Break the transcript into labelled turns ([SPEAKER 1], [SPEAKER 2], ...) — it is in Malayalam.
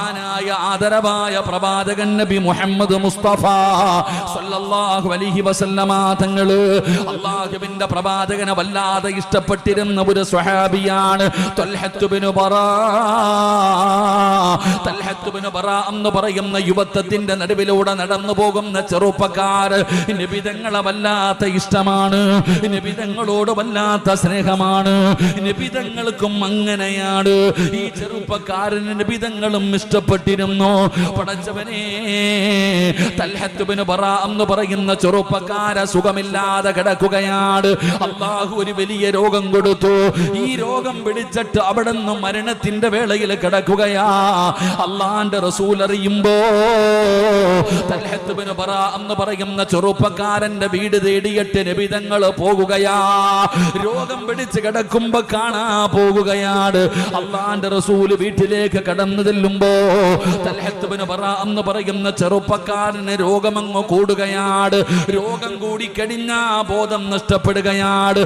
[SPEAKER 1] ആദരവായ പ്രവാചകൻ നബി മുഹമ്മദ് മുസ്തഫ സല്ലല്ലാഹു അലൈഹി വസല്ലമ തങ്ങള് അല്ലാഹുവിന്റെ പ്രവാചകനെ വല്ലാതെ ഇഷ്ടപ്പെട്ടിരുന്ന ഒരു സ്വഹാബിയാണ് തൽഹത്ത് ഇബ്നു ബറാ എന്ന് പറയുന്ന യുവത്വത്തിന്റെ നടുവിലൂടെ നടന്നു പോകുന്ന ചെറുപ്പക്കാർ നബി തങ്ങളെ വല്ലാത്ത ഇഷ്ടമാണ്, നബി തങ്ങളോട് വല്ലാത്ത സ്നേഹമാണ്, നബി തങ്ങൾക്കും അങ്ങനെയാണ്. ഈ ചെറുപ്പക്കാരന് നബി തങ്ങളും ഇഷ്ടപ്പെട്ടിരുന്നു. പടച്ചവനെ, തൽഹത്ത് ഇബ്നു ബറാ എന്ന് പറയുന്ന ചെറുപ്പക്കാര സുഖമില്ലാതെ കിടക്കുകയാണ്. അല്ലാഹു ഒരു വലിയ രോഗം കൊടുത്തു. ഈ രോഗം പിടിച്ചിട്ട് അവിടെ നിന്ന് മരണത്തിന്റെ വേളയിൽ കിടക്കുകയാ. അള്ളാന്റെ റസൂൽ അറിയുമ്പോ തൽഹത്ത് ഇബ്നു ബറാ എന്ന് പറയുന്ന ചെറുപ്പക്കാരന്റെ വീട് തേടിയിട്ട് നബി തങ്ങൾ പോകുകയാ. രോഗം പിടിച്ച് കിടക്കുമ്പോ കാണാ പോകുകയാണ്. അള്ളാന്റെ റസൂൽ വീട്ടിലേക്ക് കടന്നു ചെല്ലുമ്പോ തൽഹത്ത് ഇബ്നു ബറാ എന്ന് പറയുന്ന ചെറുപ്പക്കാരന് രോഗമങ്ങ് കൂടുകയാണ്. രോഗം കൂടിക്കഴിഞ്ഞാ ബോധം നഷ്ടപ്പെടുകയാണ്.